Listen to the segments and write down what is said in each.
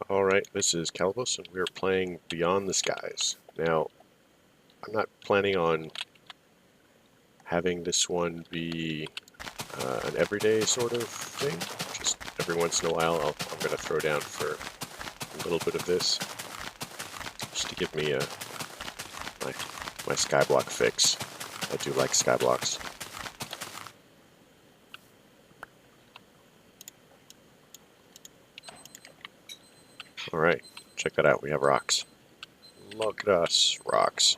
Alright, this is Calibos, and we're playing Beyond the Skies. Now, I'm not planning on having this one be an everyday sort of thing. Just every once in a while, I'm going to throw down for a little bit of this, just to give me my skyblock fix. I do like skyblocks. Alright, check that out. We have rocks. Look at us, rocks.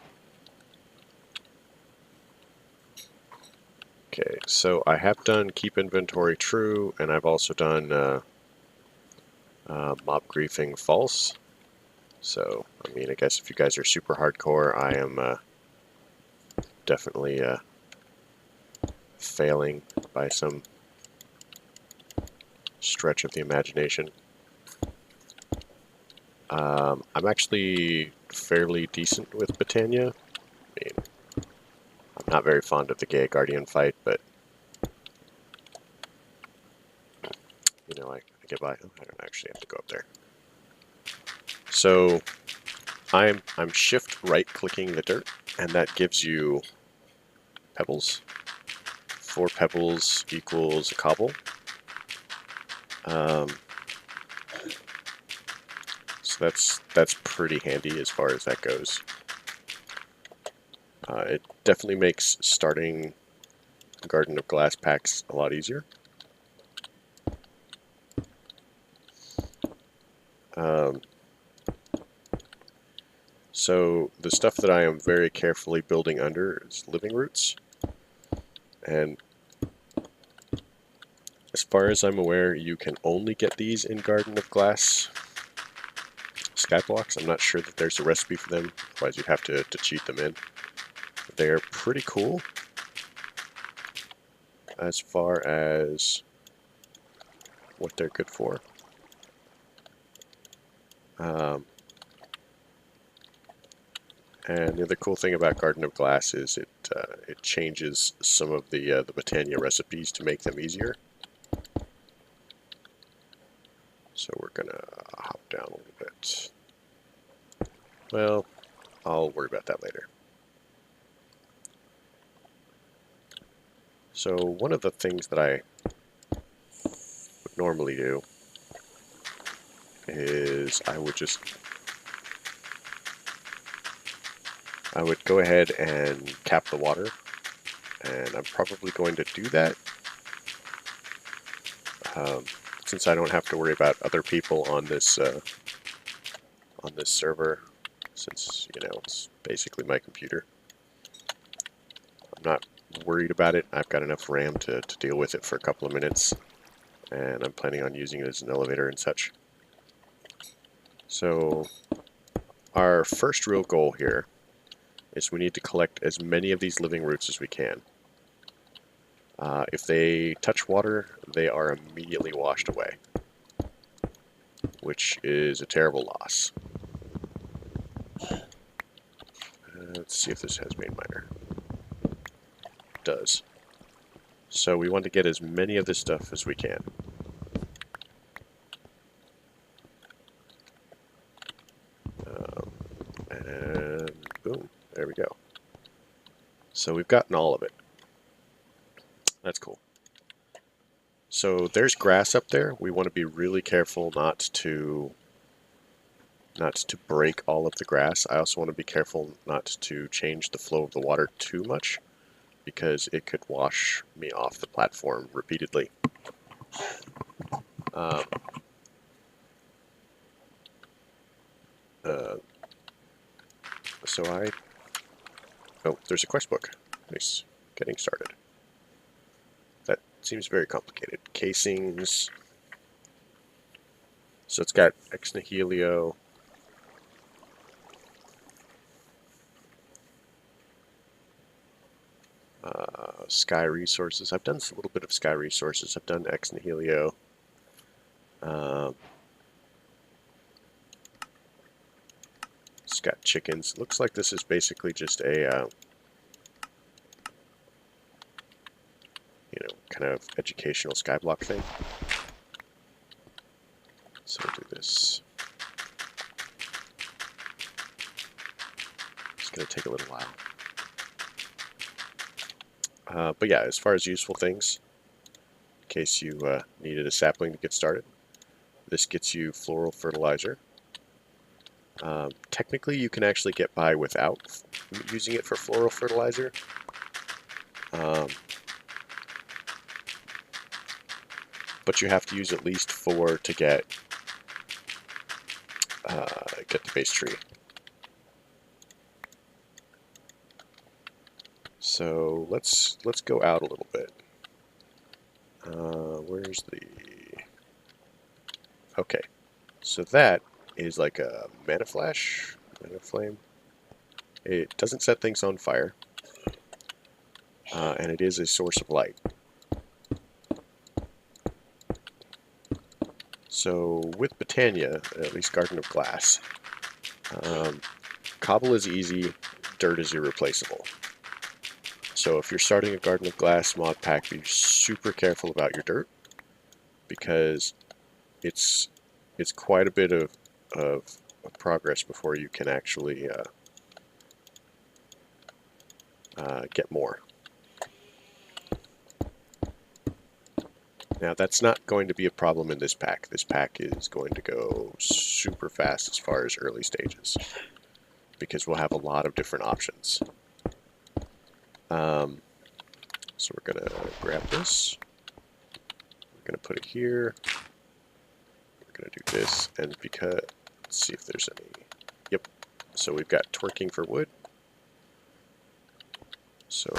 Okay, so I have done keep inventory true, and I've also done mob griefing false. So, I mean, I guess if you guys are super hardcore, I am definitely failing by some stretch of the imagination. I'm actually fairly decent with Britannia. I mean, I'm not very fond of the Gay Guardian fight, but you know, I get by. Oh, I don't actually have to go up there. So I'm shift right clicking the dirt, and that gives you pebbles. 4 pebbles equals a cobble. So that's pretty handy as far as that goes. It definitely makes starting Garden of Glass packs a lot easier. So the stuff that I am very carefully building under is living roots. And as far as I'm aware, you can only get these in Garden of Glass skyblocks. I'm not sure that there's a recipe for them, otherwise you'd have to cheat them in. They're pretty cool as far as what they're good for. And the other cool thing about Garden of Glass is it changes some of the Britannia recipes to make them easier. So we're gonna hop down a little bit. Well, I'll worry about that later. So one of the things that I would normally do is I would go ahead and cap the water, and I'm probably going to do that since I don't have to worry about other people on this server, since you know it's basically my computer. I'm not worried about it. I've got enough RAM to deal with it for a couple of minutes, and I'm planning on using it as an elevator and such. So our first real goal here is we need to collect as many of these living roots as we can. If they touch water, they are immediately washed away, which is a terrible loss. Let's see if this has main miner. It does. So we want to get as many of this stuff as we can. And boom, there we go. So we've gotten all of it. That's cool. So there's grass up there. We want to be really careful not to break all of the grass. I also want to be careful not to change the flow of the water too much, because it could wash me off the platform repeatedly. Oh, there's a quest book. Nice. Getting started. That seems very complicated. Casings. So it's got ex nihilo. Sky resources. I've done a little bit of sky resources. I've done ex nihilo. It's got chickens. Looks like this is basically just a you know, kind of educational skyblock thing. So we'll do this. It's going to take a little while. But yeah, as far as useful things, in case you needed a sapling to get started, this gets you floral fertilizer. Technically, you can actually get by without using it for floral fertilizer. But you have to use at least 4 to get the base tree. So let's go out a little bit. Where's the... Okay, so that is like a mana flash, mana flame. It doesn't set things on fire, and it is a source of light. So with Botania, at least Garden of Glass, cobble is easy, dirt is irreplaceable. So if you're starting a Garden of Glass mod pack, be super careful about your dirt, because it's quite a bit of progress before you can actually get more. Now that's not going to be a problem in this pack. This pack is going to go super fast as far as early stages, because we'll have a lot of different options. So we're going to grab this. We're going to put it here. We're going to do this, and because, let's see if there's any. Yep. So we've got twerking for wood. So,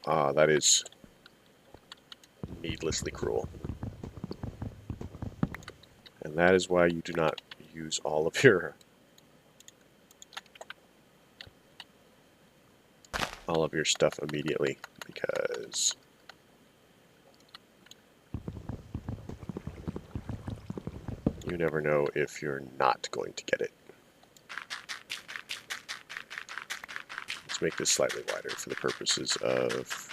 that is needlessly cruel. And that is why you do not use all of your stuff immediately, because you never know if you're not going to get it. Let's make this slightly wider for the purposes of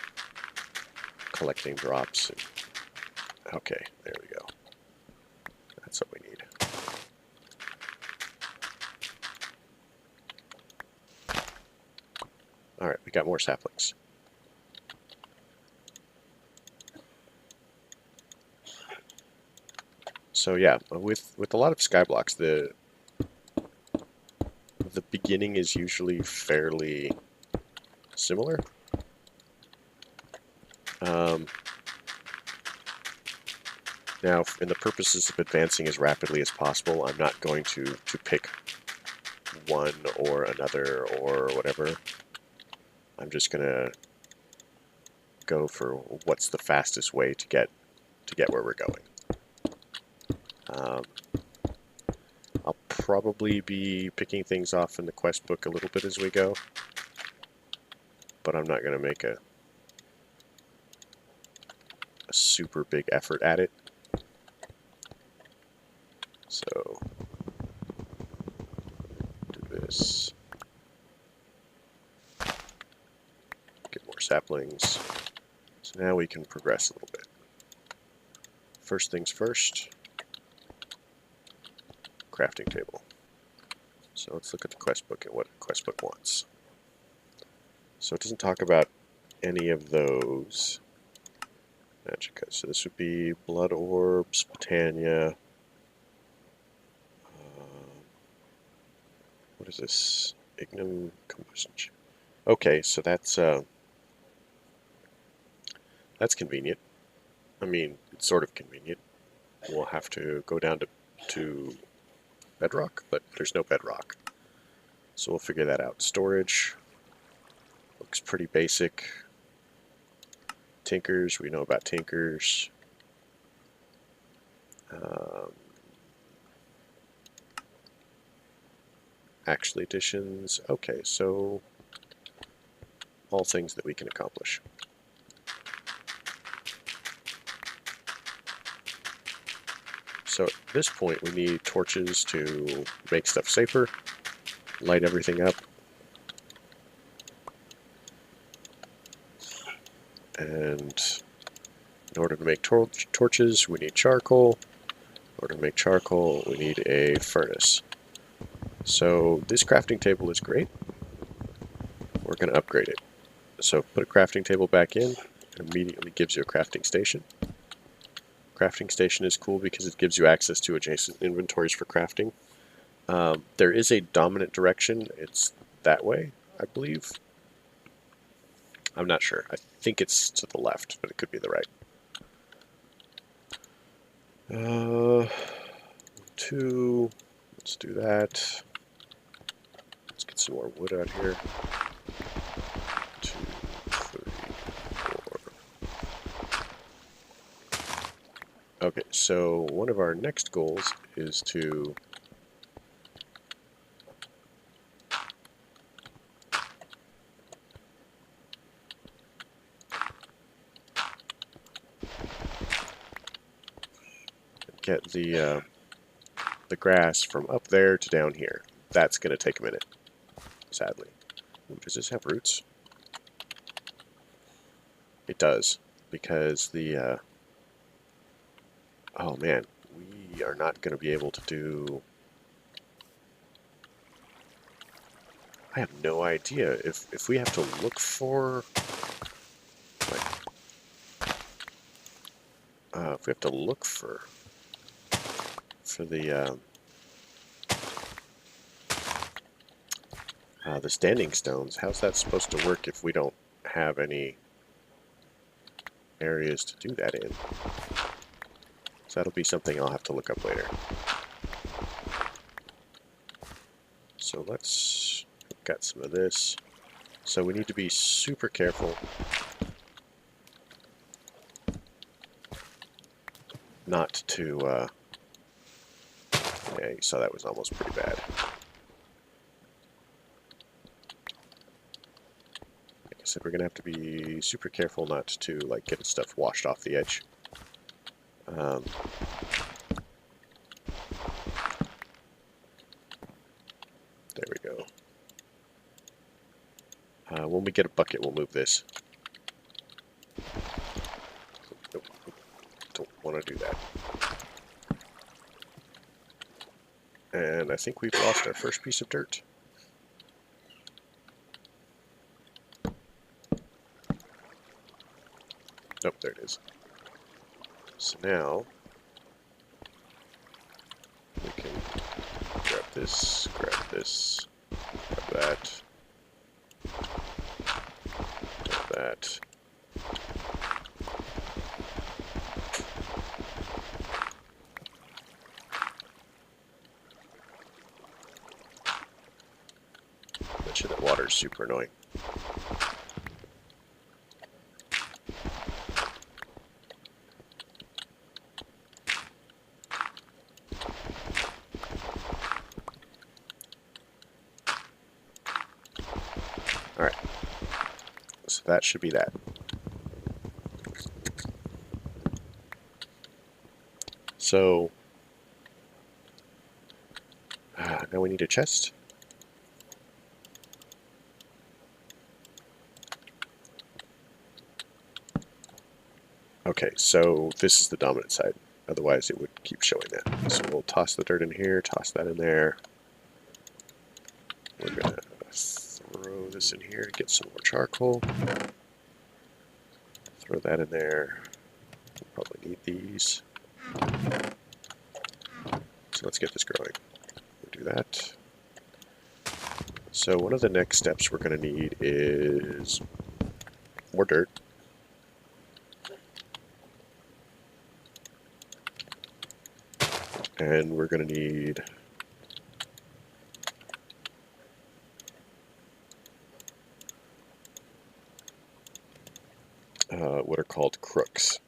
collecting drops. Okay, there we go. That's what we need. Alright, we got more saplings. So yeah, with a lot of skyblocks, the beginning is usually fairly similar. Now, in the purposes of advancing as rapidly as possible, I'm not going to pick one or another or whatever. I'm just gonna go for what's the fastest way to get where we're going. I'll probably be picking things off in the quest book a little bit as we go, but I'm not gonna make a super big effort at it. So do this. Get more saplings. So now we can progress a little bit. First things first, crafting table. So let's look at the quest book and what the quest book wants. So it doesn't talk about any of those magicka. So this would be blood orbs, Botania. What is this? Ignum combustion. Okay, so that's convenient. I mean, it's sort of convenient. We'll have to go down to bedrock, but there's no bedrock. So we'll figure that out. Storage looks pretty basic. Tinkers, we know about tinkers. Actually additions. Okay, so all things that we can accomplish. So at this point we need torches to make stuff safer, light everything up, and in order to make torches we need charcoal. In order to make charcoal we need a furnace. So this crafting table is great. We're going to upgrade it. So put a crafting table back in. It immediately gives you a crafting station. Crafting station is cool because it gives you access to adjacent inventories for crafting. There is a dominant direction. It's that way, I believe. I'm not sure. I think it's to the left, but it could be the right. 2. Let's do that. Let's get some more wood out here. 2, 3, 4. Okay, so one of our next goals is to get the grass from up there to down here. That's going to take a minute, sadly. Ooh, does this have roots? It does, because the... oh man, we are not going to be able to do... I have no idea if we have to look for... like, if we have to look for the standing stones, how's that supposed to work if we don't have any areas to do that in? So that'll be something I'll have to look up later. So let's... got some of this. So we need to be super careful not to... yeah, you saw that was almost pretty bad. Like I said, we're going to have to be super careful not to like get stuff washed off the edge. There we go. When we get a bucket, we'll move this. Nope, don't want to do that. And I think we've lost our first piece of dirt. Nope, there it is. So now we can grab this, grab that, grab that. Mention that water is super annoying. Alright, so that should be that. So, now we need a chest. Okay, so this is the dominant side. Otherwise it would keep showing that. So we'll toss the dirt in here, toss that in there. We're going to throw this in here to get some more charcoal. Throw that in there. We'll probably need these. So let's get this growing. We'll do that. So one of the next steps we're going to need is more dirt. And we're going to need what are called crooks.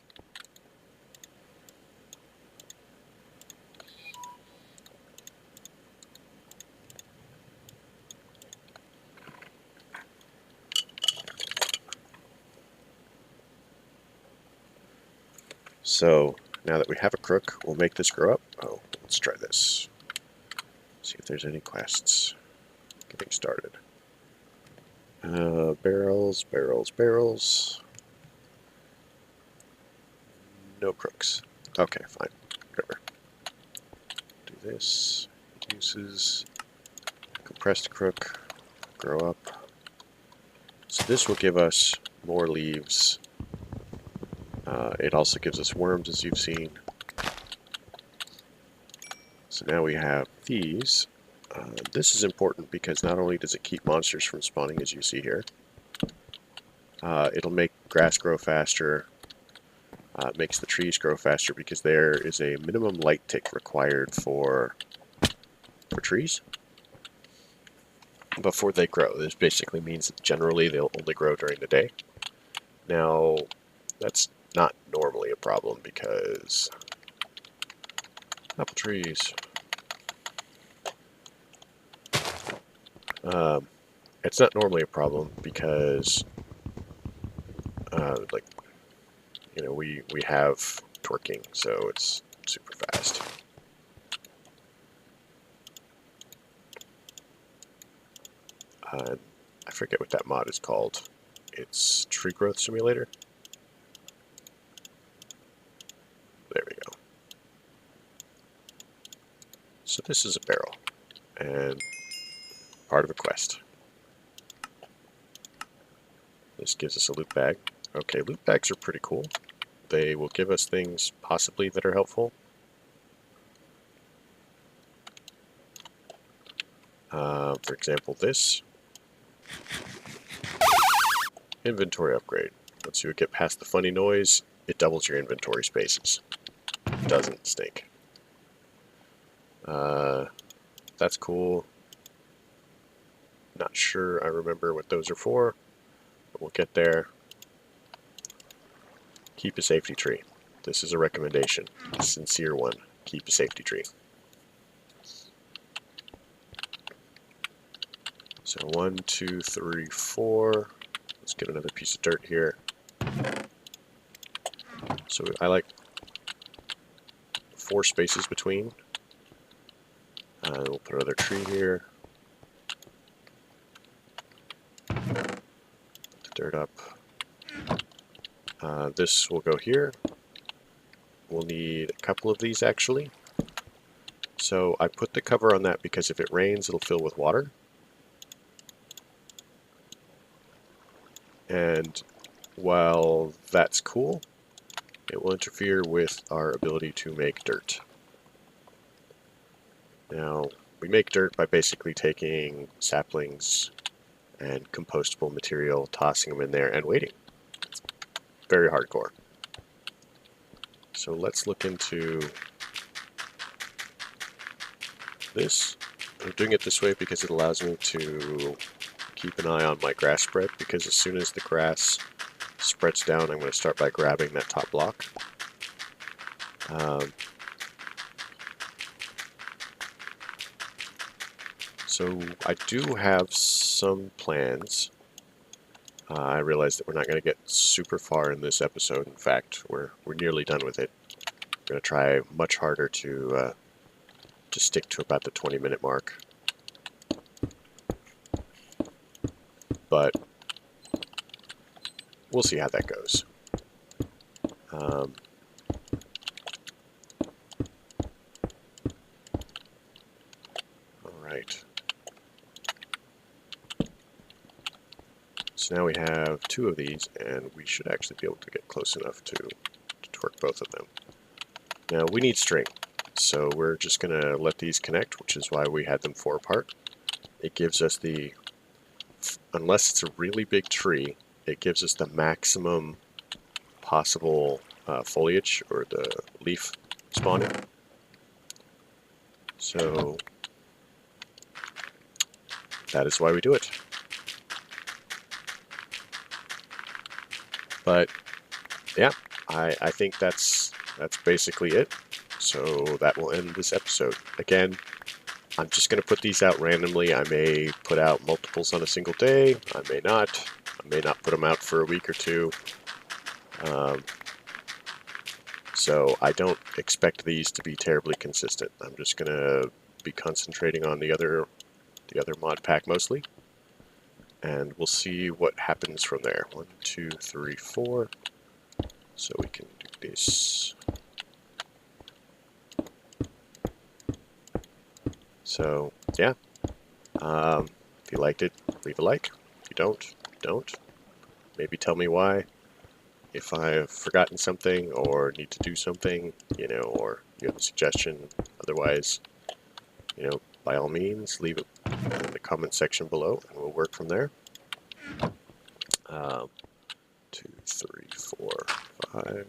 So now that we have a crook, we'll make this grow up. Oh, let's try this. See if there's any quests. Getting started. Barrels, barrels, barrels. No crooks. Okay, fine. Whatever. Do this. Uses. compressed crook, grow up. So this will give us more leaves. It also gives us worms, as you've seen. So now we have these. This is important because not only does it keep monsters from spawning, as you see here, it'll make grass grow faster. It makes the trees grow faster because there is a minimum light tick required for trees before they grow. This basically means that generally they'll only grow during the day. Now, that's not normally a problem because apple trees. It's not normally a problem because, like, you know, we have twerking, so it's super fast. I forget what that mod is called. It's Tree Growth Simulator. There we go. So this is a barrel, and part of a quest. This gives us a loot bag. Okay, loot bags are pretty cool. They will give us things possibly that are helpful. For example, this. Inventory upgrade. Once you get past the funny noise, it doubles your inventory spaces. Doesn't stink. That's cool. Not sure I remember what those are for, but we'll get there. Keep a safety tree. This is a recommendation, a sincere one. Keep a safety tree. So 1, 2, 3, 4. Let's get another piece of dirt here. So I like 4 spaces between. We'll put another tree here. Put the dirt up. This will go here. We'll need a couple of these actually. So I put the cover on that because if it rains, it'll fill with water. And while that's cool, it will interfere with our ability to make dirt. Now, we make dirt by basically taking saplings and compostable material, tossing them in there, and waiting. It's very hardcore. So let's look into this. I'm doing it this way because it allows me to keep an eye on my grass spread, because as soon as the grass spreads down, I'm going to start by grabbing that top block. So I do have some plans. I realize that we're not going to get super far in this episode. In fact, we're nearly done with it. I'm going to try much harder to stick to about the 20-minute mark. But we'll see how that goes. All right. So now we have 2 of these, and we should actually be able to get close enough to twerk both of them. Now we need string, so we're just going to let these connect, which is why we had them 4 apart. It gives us the, unless it's a really big tree, it gives us the maximum possible foliage, or the leaf spawning. So that is why we do it. But yeah, I think that's basically it. So that will end this episode. Again, I'm just going to put these out randomly. I may put out multiples on a single day. I may not. I may not put them out for a week or 2. So I don't expect these to be terribly consistent. I'm just going to be concentrating on the other mod pack mostly. And we'll see what happens from there. 1, 2, 3, 4. So we can do this. So, yeah. If you liked it, leave a like. If you don't. Maybe tell me why. If I've forgotten something or need to do something, or you have a suggestion. Otherwise, by all means, leave it in the comment section below, and we'll work from there. 2, 3, 4, 5.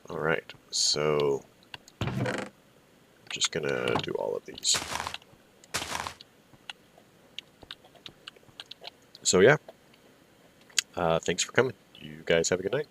All right, so I'm just gonna do all of these. So yeah, thanks for coming. You guys have a good night.